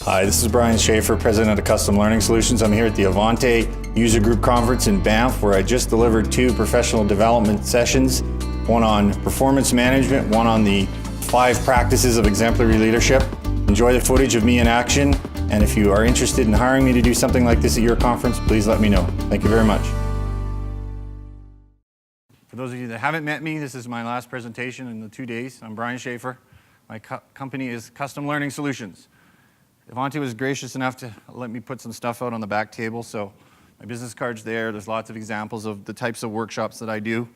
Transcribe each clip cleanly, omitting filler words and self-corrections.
Hi, this is Bryan Schaefer, President of Custom Learning Solutions. I'm here at the Avante User Group Conference in Banff, where I just delivered 2 professional development sessions, one on performance management, one on the 5 practices of exemplary leadership. Enjoy the footage of me in action, and if you are interested in hiring me to do something like this at your conference, please let me know. Thank you very much. For those of you that haven't met me, this is my last presentation in the 2 days. I'm Bryan Schaefer. My company is Custom Learning Solutions. Avante was gracious enough to let me put some stuff out on the back table, so my business card's there. There's lots of examples of the types of workshops that I do.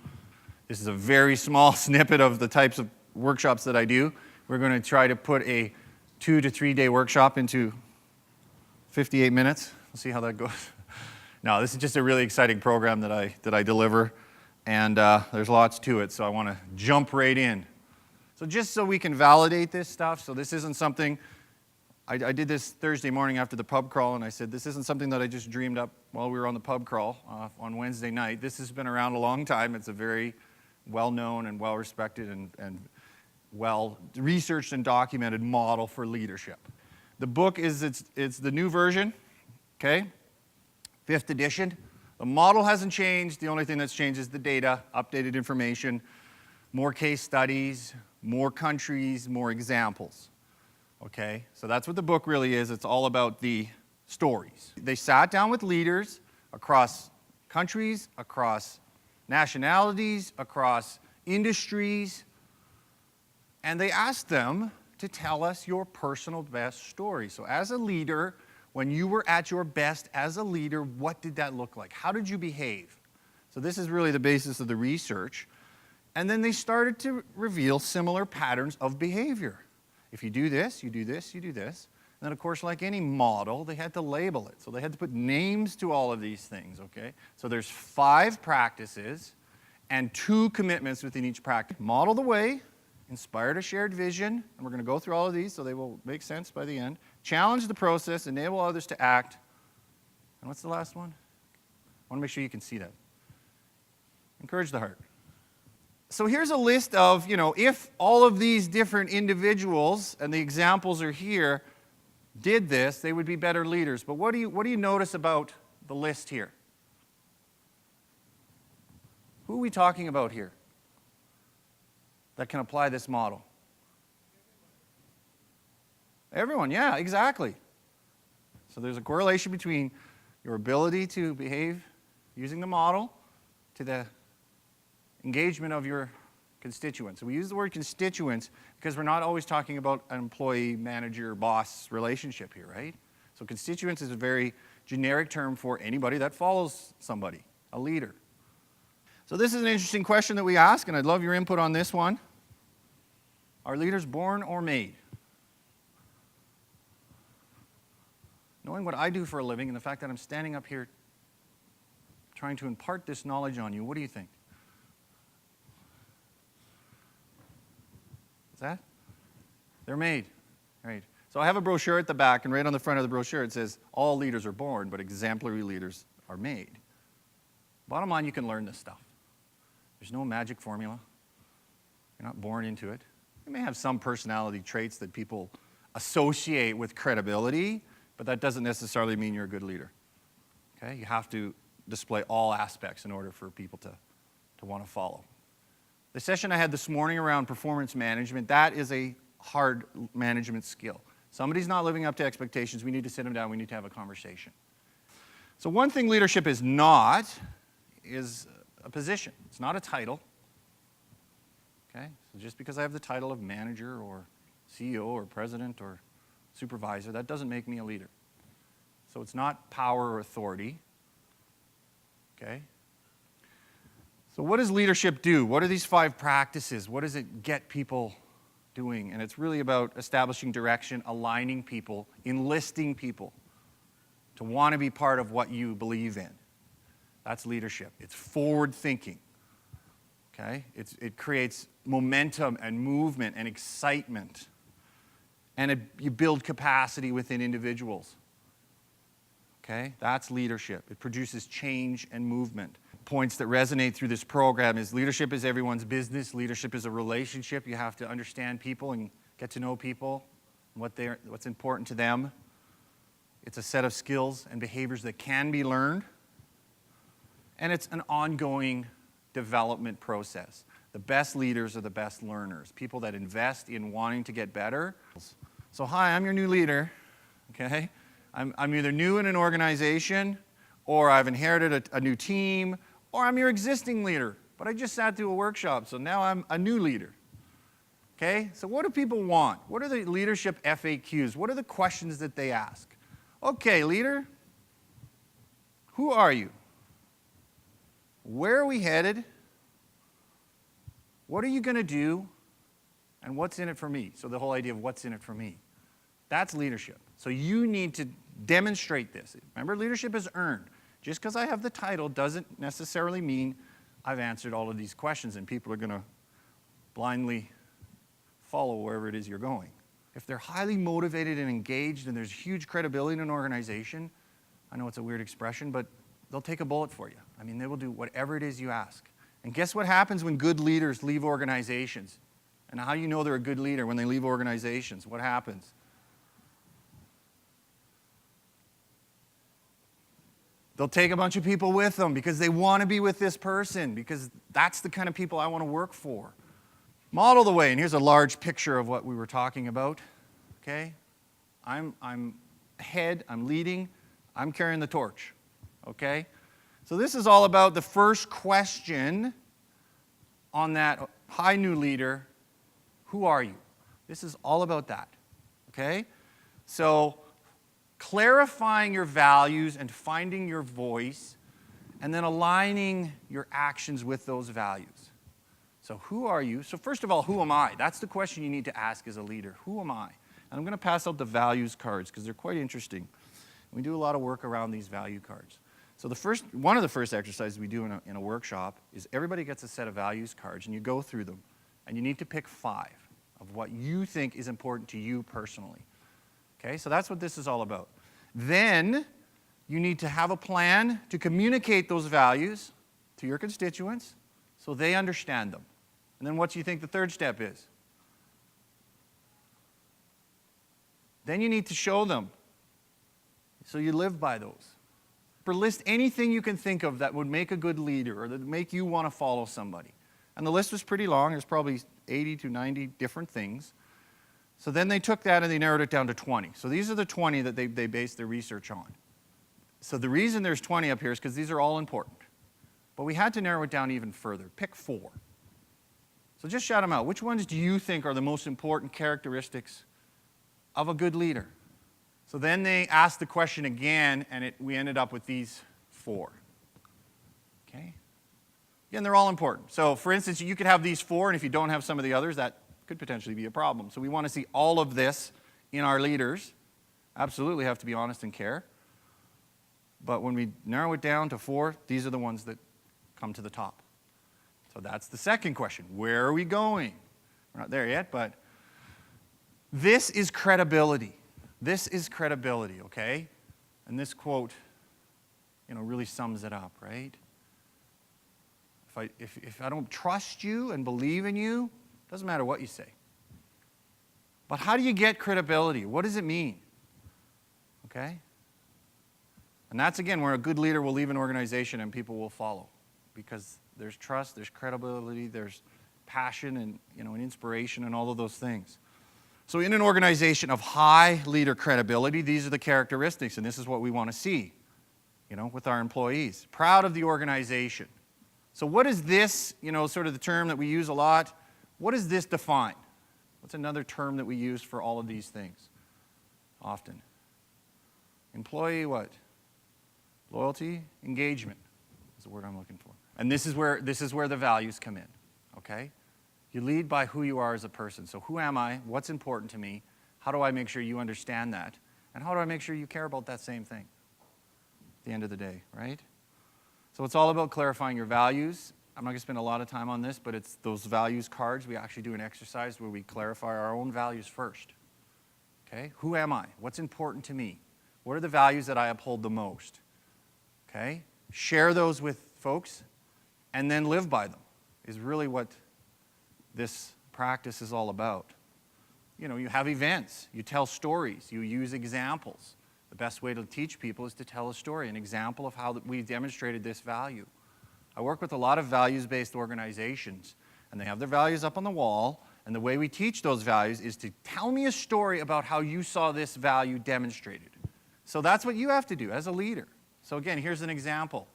This is a very small snippet of the types of workshops that I do. We're going to try to put a 2 to 3 day workshop into 58 minutes. We'll see how that goes. No, this is just a really exciting program that I deliver, and there's lots to it, so I want to jump right in. So just so we can validate this stuff, so this isn't something, I did this Thursday morning after the pub crawl, and I said, this isn't something that I just dreamed up while we were on the pub crawl on Wednesday night. This has been around a long time. It's a very well-known and well-respected and well-researched and documented model for leadership. The book is, it's the new version, okay? 5th edition. The model hasn't changed. The only thing that's changed is the data, updated information, more case studies, more countries, more examples. Okay, so that's what the book really is. It's all about the stories. They sat down with leaders across countries, across nationalities, across industries, and they asked them to tell us your personal best story. So as a leader, when you were at your best as a leader, what did that look like? How did you behave? So this is really the basis of the research. And then they started to reveal similar patterns of behavior. If you do this, you do this, you do this. And then, of course, like any model, they had to label it. So they had to put names to all of these things, okay? So there's 5 practices and 2 commitments within each practice. Model the way, inspired a shared vision, and we're going to go through all of these so they will make sense by the end. Challenge the process, enable others to act. And what's the last one? I want to make sure you can see that. Encourage the heart. So here's a list of, if all of these different individuals, and the examples are here, did this, they would be better leaders. But what do you notice about the list here? Who are we talking about here that can apply this model? Everyone, yeah, exactly. So there's a correlation between your ability to behave using the model to the engagement of your constituents. We use the word constituents because we're not always talking about an employee, manager, boss relationship here, right? So constituents is a very generic term for anybody that follows somebody, a leader. So this is an interesting question that we ask, and I'd love your input on this one. Are leaders born or made? Knowing what I do for a living and the fact that I'm standing up here trying to impart this knowledge on you, what do you think? That? They're made, right? So I have a brochure at the back, and right on the front of the brochure it says, all leaders are born, but exemplary leaders are made. Bottom line, you can learn this stuff. There's no magic formula. You're not born into it. You may have some personality traits that people associate with credibility, but that doesn't necessarily mean you're a good leader. Okay? You have to display all aspects in order for people to want to follow. The session I had this morning around performance management, that is a hard management skill. Somebody's not living up to expectations. We need to sit them down. We need to have a conversation. So one thing leadership is not is a position. It's not a title. Okay? So just because I have the title of manager or CEO or president or supervisor, that doesn't make me a leader. So it's not power or authority. Okay? So what does leadership do? What are these 5 practices? What does it get people doing? And it's really about establishing direction, aligning people, enlisting people to want to be part of what you believe in. That's leadership. It's forward thinking. Okay? It creates momentum and movement and excitement. And you build capacity within individuals. Okay? That's leadership. It produces change and movement. Points that resonate through this program is leadership is everyone's business. Leadership is a relationship. You have to understand people and get to know people, what's important to them. It's a set of skills and behaviors that can be learned. And it's an ongoing development process. The best leaders are the best learners, people that invest in wanting to get better. So hi, I'm your new leader, okay? I'm either new in an organization, or I've inherited a new team, or I'm your existing leader, but I just sat through a workshop, so now I'm a new leader. Okay? So what do people want? What are the leadership FAQs? What are the questions that they ask? Okay, leader, who are you? Where are we headed? What are you going to do? And what's in it for me? So the whole idea of what's in it for me. That's leadership. So you need to demonstrate this. Remember, leadership is earned. Just because I have the title doesn't necessarily mean I've answered all of these questions and people are going to blindly follow wherever it is you're going. If they're highly motivated and engaged and there's huge credibility in an organization, I know it's a weird expression, but they'll take a bullet for you. I mean, they will do whatever it is you ask. And guess what happens when good leaders leave organizations? And how do you know they're a good leader when they leave organizations? What happens? They'll take a bunch of people with them because they want to be with this person, because that's the kind of people I want to work for. Model the way, and here's a large picture of what we were talking about. Okay? I'm head, I'm leading, I'm carrying the torch. Okay? So this is all about the first question on that high new leader. Who are you? This is all about that. Okay? So clarifying your values and finding your voice, and then aligning your actions with those values. So who are you? So first of all, who am I? That's the question you need to ask as a leader. Who am I? And I'm going to pass out the values cards because they're quite interesting. We do a lot of work around these value cards. So one of the first exercises we do in a workshop is everybody gets a set of values cards, and you go through them, and you need to pick 5 of what you think is important to you personally. Okay, so that's what this is all about. Then you need to have a plan to communicate those values to your constituents so they understand them. And then what do you think the third step is? Then you need to show them so you live by those. List anything you can think of that would make a good leader or that would make you want to follow somebody. And the list was pretty long. There's probably 80 to 90 different things. So then they took that and they narrowed it down to 20. So these are the 20 that they based their research on. So the reason there's 20 up here is because these are all important. But we had to narrow it down even further. Pick 4. So just shout them out. Which ones do you think are the most important characteristics of a good leader? So then they asked the question again, and we ended up with these 4. Okay? Again, they're all important. So for instance, you could have these 4, and if you don't have some of the others, that could potentially be a problem. So we want to see all of this in our leaders. Absolutely have to be honest and care. But when we narrow it down to 4, these are the ones that come to the top. So that's the second question. Where are we going? We're not there yet, but this is credibility. This is credibility, okay? And this quote, really sums it up, right? If I don't trust you and believe in you, it doesn't matter what you say. But how do you get credibility? What does it mean? Okay? And that's, again, where a good leader will leave an organization and people will follow. Because there's trust, there's credibility, there's passion and, and inspiration and all of those things. So in an organization of high leader credibility, these are the characteristics, and this is what we want to see, with our employees. Proud of the organization. So what is this, sort of the term that we use a lot? What does this define? What's another term that we use for all of these things often? Employee what? Loyalty, engagement is the word I'm looking for. And this is where the values come in, okay? You lead by who you are as a person. So who am I? What's important to me? How do I make sure you understand that? And how do I make sure you care about that same thing at the end of the day, right? So it's all about clarifying your values. I'm not going to spend a lot of time on this, but it's those values cards. We actually do an exercise where we clarify our own values first. Okay? Who am I? What's important to me? What are the values that I uphold the most? Okay? Share those with folks and then live by them is really what this practice is all about. You have events, you tell stories, you use examples. The best way to teach people is to tell a story, an example of how we've demonstrated this value. I work with a lot of values-based organizations, and they have their values up on the wall, and the way we teach those values is to tell me a story about how you saw this value demonstrated. So that's what you have to do as a leader. So again, here's an example.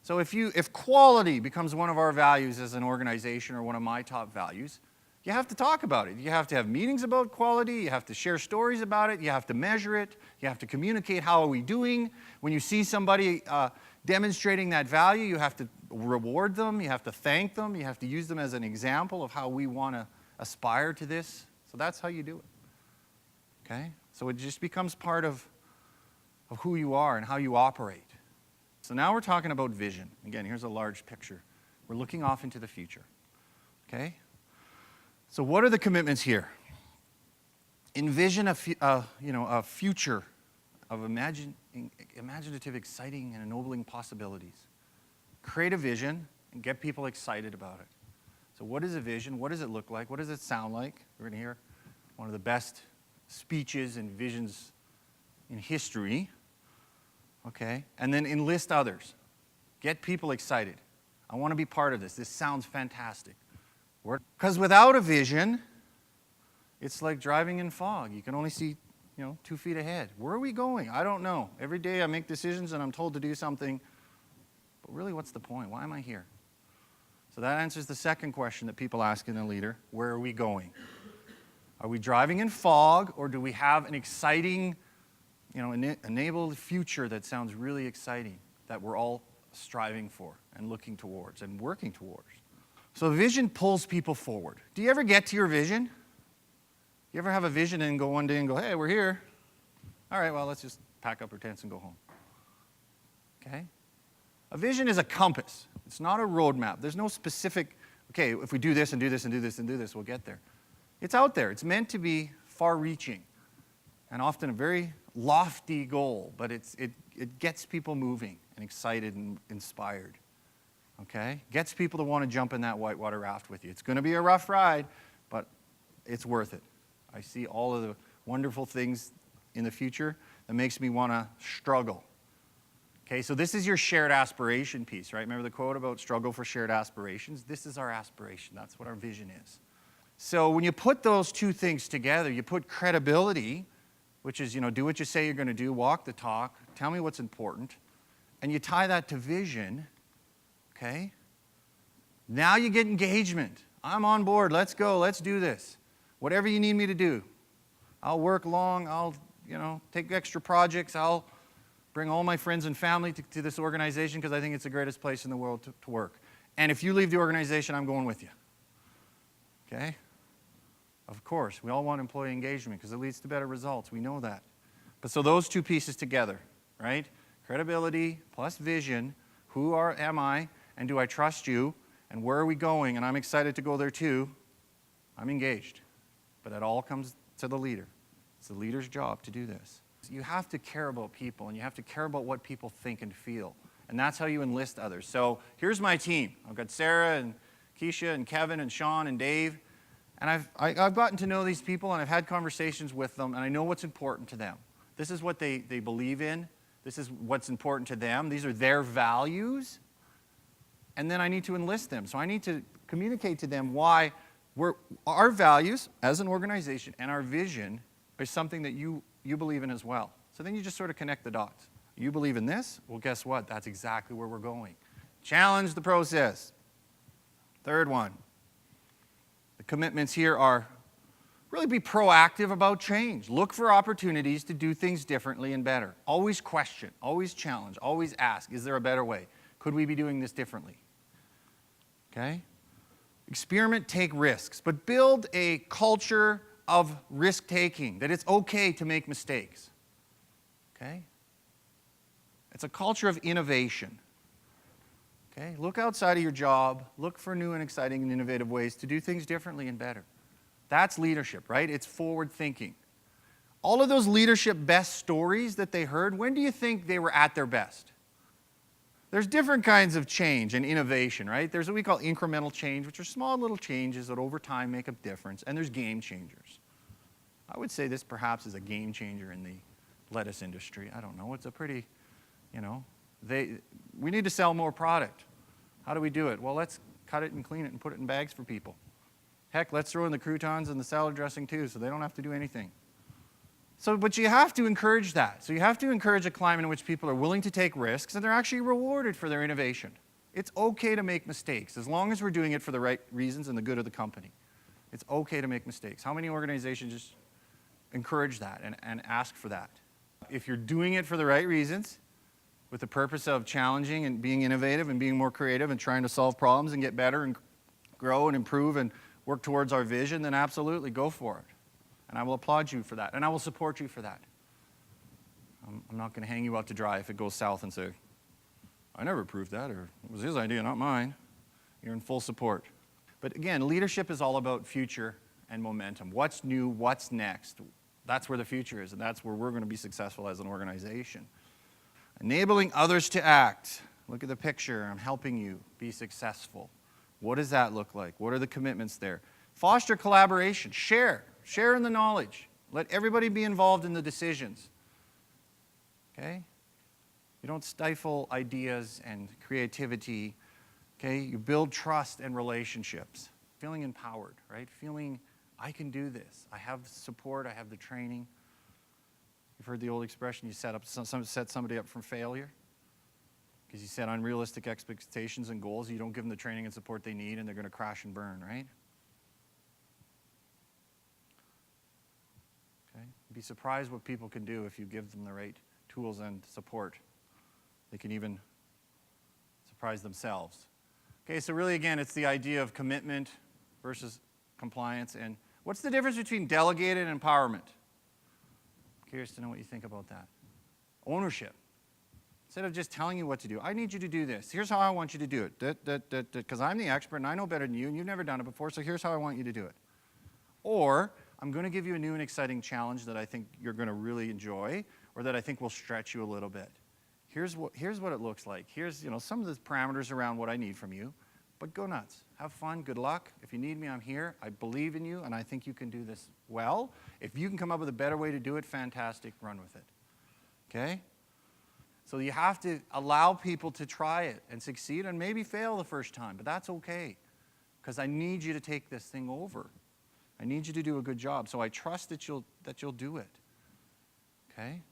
So if quality becomes one of our values as an organization or one of my top values, you have to talk about it. You have to have meetings about quality. You have to share stories about it. You have to measure it. You have to communicate how are we doing. When you see somebody demonstrating that value, you have to reward them. You have to thank them. You have to use them as an example of how we want to aspire to this. So that's how you do it. Okay? So it just becomes part of who you are and how you operate. So now we're talking about vision. Again, here's a large picture. We're looking off into the future. Okay? So what are the commitments here? Envision a future of imaginative, exciting, and ennobling possibilities. Create a vision and get people excited about it. So what is a vision? What does it look like? What does it sound like? We're going to hear one of the best speeches and visions in history. Okay? And then enlist others. Get people excited. I want to be part of this. This sounds fantastic. Because without a vision, it's like driving in fog. You can only see, 2 feet ahead. Where are we going? I don't know. Every day I make decisions and I'm told to do something. But really, what's the point? Why am I here? So that answers the second question that people ask in a leader. Where are we going? Are we driving in fog, or do we have an exciting, enabled future that sounds really exciting, that we're all striving for and looking towards and working towards? So vision pulls people forward. Do you ever get to your vision? You ever have a vision and go one day and go, hey, we're here. All right, well, let's just pack up our tents and go home. Okay? A vision is a compass. It's not a roadmap. There's no specific, okay, if we do this and do this and do this and do this, we'll get there. It's out there. It's meant to be far-reaching and often a very lofty goal, but it gets people moving and excited and inspired. Okay? Gets people to want to jump in that whitewater raft with you. It's going to be a rough ride, but it's worth it. I see all of the wonderful things in the future that makes me want to struggle. Okay, so this is your shared aspiration piece, right? Remember the quote about struggle for shared aspirations? This is our aspiration. That's what our vision is. So when you put those two things together, you put credibility, which is, do what you say you're going to do, walk the talk, tell me what's important, and you tie that to vision. Okay? Now you get engagement. I'm on board. Let's go. Let's do this. Whatever you need me to do. I'll work long. I'll, take extra projects. I'll bring all my friends and family to this organization because I think it's the greatest place in the world to work. And if you leave the organization, I'm going with you. Okay? Of course, we all want employee engagement because it leads to better results. We know that. But so those two pieces together, right? Credibility plus vision. Who am I? And do I trust you? And where are we going? And I'm excited to go there too. I'm engaged. But it all comes to the leader. It's the leader's job to do this. You have to care about people, and you have to care about what people think and feel. And that's how you enlist others. So here's my team. I've got Sarah and Keisha and Kevin and Sean and Dave. And I've gotten to know these people, and I've had conversations with them, and I know what's important to them. This is what they believe in. This is what's important to them. These are their values. And then I need to enlist them. So I need to communicate to them why our values as an organization and our vision is something that you believe in as well. So then you just sort of connect the dots. You believe in this? Well, guess what? That's exactly where we're going. Challenge the process. Third one. The commitments here are really be proactive about change. Look for opportunities to do things differently and better. Always question, always challenge, always ask, is there a better way? Could we be doing this differently? Okay? Experiment, take risks, but build a culture of risk-taking, that it's okay to make mistakes. Okay? It's a culture of innovation. Okay? Look outside of your job. Look for new and exciting and innovative ways to do things differently and better. That's leadership, right? It's forward thinking. All of those leadership best stories that they heard, when do you think they were at their best? There's different kinds of change and innovation, right? There's what we call incremental change, which are small little changes that over time make a difference, and there's game changers. I would say this perhaps is a game changer in the lettuce industry. I don't know. It's a pretty, we need to sell more product. How do we do it? Well, let's cut it and clean it and put it in bags for people. Heck, let's throw in the croutons and the salad dressing too, so they don't have to do anything. But you have to encourage that. So you have to encourage a climate in which people are willing to take risks and they're actually rewarded for their innovation. It's okay to make mistakes as long as we're doing it for the right reasons and the good of the company. It's okay to make mistakes. How many organizations just encourage that and ask for that? If you're doing it for the right reasons, with the purpose of challenging and being innovative and being more creative and trying to solve problems and get better and grow and improve and work towards our vision, then absolutely go for it. And I will applaud you for that, and I will support you for that. I'm not going to hang you out to dry if it goes south and say, I never approved that, or it was his idea, not mine. You're in full support. But again, leadership is all about future and momentum. What's new, what's next? That's where the future is, and that's where we're going to be successful as an organization. Enabling others to act. Look at the picture. I'm helping you be successful. What does that look like? What are the commitments there? Foster collaboration. Share. Share in the knowledge. Let everybody be involved in the decisions. Okay? You don't stifle ideas and creativity. Okay? You build trust and relationships. Feeling empowered, right? Feeling, I can do this. I have support. I have the training. You've heard the old expression, you set somebody up for failure. Because you set unrealistic expectations and goals. You don't give them the training and support they need, and they're going to crash and burn, right? Okay? Be surprised what people can do if you give them the right tools and support. They can even surprise themselves. Okay, so really, again, it's the idea of commitment versus compliance. And what's the difference between delegated and empowerment? Curious to know what you think about that. Ownership. Instead of just telling you what to do, I need you to do this. Here's how I want you to do it. Because I'm the expert and I know better than you and you've never done it before, so here's how I want you to do it. Or I'm going to give you a new and exciting challenge that I think you're going to really enjoy or that I think will stretch you a little bit. Here's what it looks like. Here's some of the parameters around what I need from you. But go nuts. Have fun. Good luck. If you need me, I'm here. I believe in you, and I think you can do this well. If you can come up with a better way to do it, fantastic. Run with it. Okay? So you have to allow people to try it and succeed and maybe fail the first time, but that's okay because I need you to take this thing over. I need you to do a good job, so I trust that you'll do it. Okay?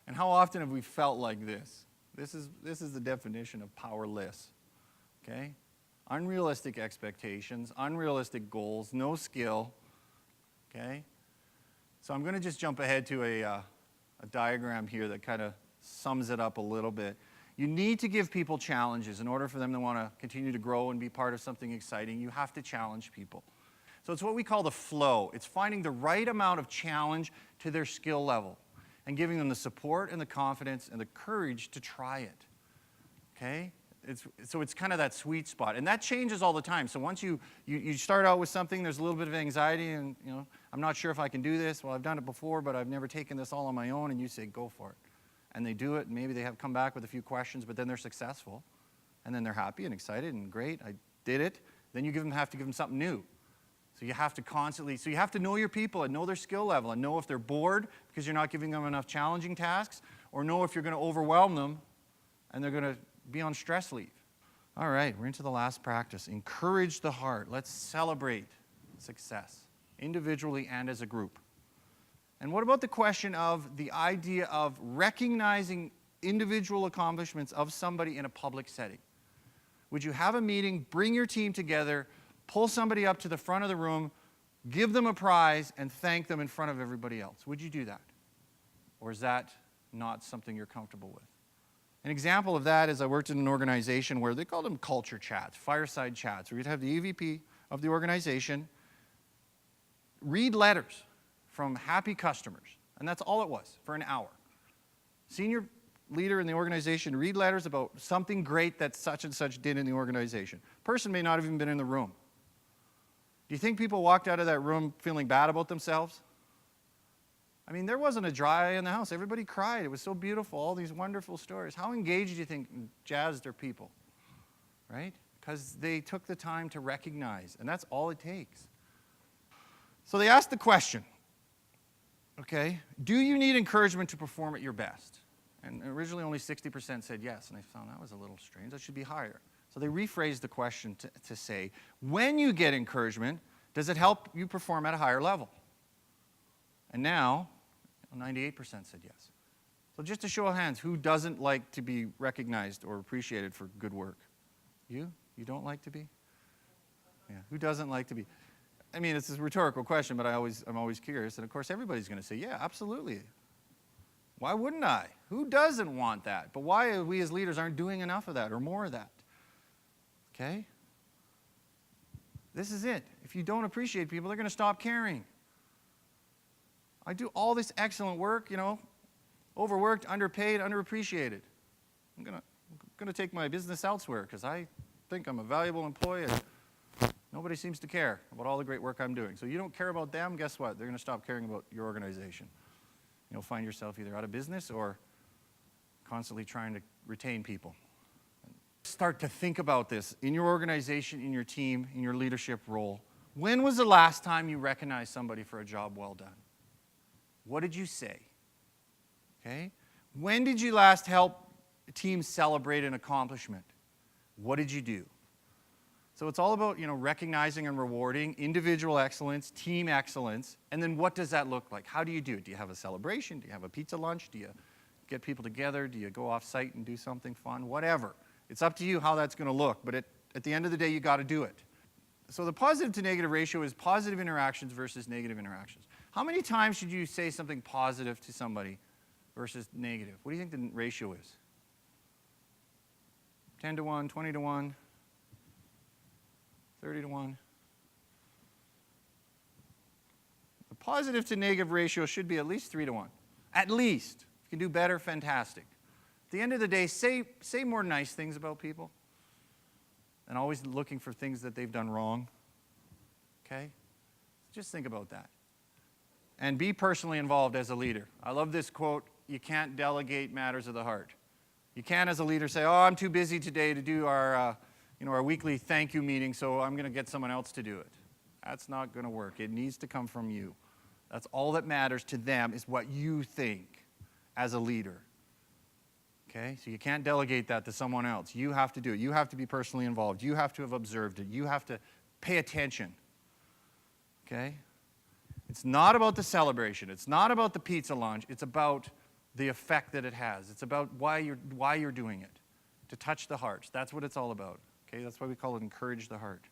And how often have we felt like this? This is the definition of powerless, okay? Unrealistic expectations, unrealistic goals, no skill, okay? So I'm going to just jump ahead to a diagram here that kind of sums it up a little bit. You need to give people challenges in order for them to want to continue to grow and be part of something exciting. You have to challenge people. So it's what we call the flow. It's finding the right amount of challenge to their skill level and giving them the support and the confidence and the courage to try it, okay? So it's kind of that sweet spot. And that changes all the time. So once you start out with something, there's a little bit of anxiety and, I'm not sure if I can do this. Well, I've done it before, but I've never taken this all on my own. And you say, go for it. And they do it, and maybe they have come back with a few questions, but then they're successful. And then they're happy and excited and great, I did it. Then you have to give them something new. So you have to know your people and know their skill level and know if they're bored because you're not giving them enough challenging tasks, or know if you're going to overwhelm them and they're going to be on stress leave. All right, we're into the last practice. Encourage the heart. Let's celebrate success, individually and as a group. And what about the question of the idea of recognizing individual accomplishments of somebody in a public setting? Would you have a meeting, bring your team together, pull somebody up to the front of the room, give them a prize, and thank them in front of everybody else? Would you do that? Or is that not something you're comfortable with? An example of that is I worked in an organization where they called them culture chats, fireside chats, where you'd have the EVP of the organization read letters from happy customers. And that's all it was for an hour. Senior leader in the organization read letters about something great that such and such did in the organization. Person may not have even been in the room. Do you think people walked out of that room feeling bad about themselves? I mean, there wasn't a dry eye in the house. Everybody cried. It was so beautiful, all these wonderful stories. How engaged do you think jazzed are people? Right? Because they took the time to recognize, and that's all it takes. So they asked the question, Okay? Do you need encouragement to perform at your best? And originally only 60% said yes, and I found that was a little strange. That should be higher. So they rephrased the question to say, when you get encouragement, does it help you perform at a higher level? And now, 98% said yes. So just a show of hands, who doesn't like to be recognized or appreciated for good work? You? You don't like to be? Yeah, who doesn't like to be? I mean, it's a rhetorical question, but I'm always curious. And of course, everybody's going to say, yeah, absolutely. Why wouldn't I? Who doesn't want that? But why we as leaders aren't doing enough of that or more of that? Okay? This is it. If you don't appreciate people, they're going to stop caring. I do all this excellent work, overworked, underpaid, underappreciated. I'm going to take my business elsewhere because I think I'm a valuable employee and nobody seems to care about all the great work I'm doing. So you don't care about them, guess what? They're going to stop caring about your organization. You'll find yourself either out of business or constantly trying to retain people. Start to think about this in your organization, in your team, in your leadership role. When was the last time you recognized somebody for a job well done? What did you say? Okay? When did you last help a team celebrate an accomplishment? What did you do? So it's all about, recognizing and rewarding individual excellence, team excellence, and then what does that look like? How do you do it? Do you have a celebration? Do you have a pizza lunch? Do you get people together? Do you go off-site and do something fun? Whatever. It's up to you how that's going to look, but at the end of the day, you got to do it. So the positive to negative ratio is positive interactions versus negative interactions. How many times should you say something positive to somebody versus negative? What do you think the ratio is? 10 to 1, 20 to 1, 30 to 1? The positive to negative ratio should be at least 3 to 1. At least. If you can do better, fantastic. At the end of the day, say more nice things about people and always looking for things that they've done wrong. Okay? Just think about that. And be personally involved as a leader. I love this quote, you can't delegate matters of the heart. You can't, as a leader, say, I'm too busy today to do our weekly thank you meeting, so I'm going to get someone else to do it. That's not going to work. It needs to come from you. That's all that matters to them is what you think as a leader. Okay? So you can't delegate that to someone else. You have to do it. You have to be personally involved. You have to have observed it. You have to pay attention. Okay? It's not about the celebration. It's not about the pizza lunch. It's about the effect that it has. It's about why you're doing it, to touch the hearts. That's what it's all about. Okay? That's why we call it encourage the heart.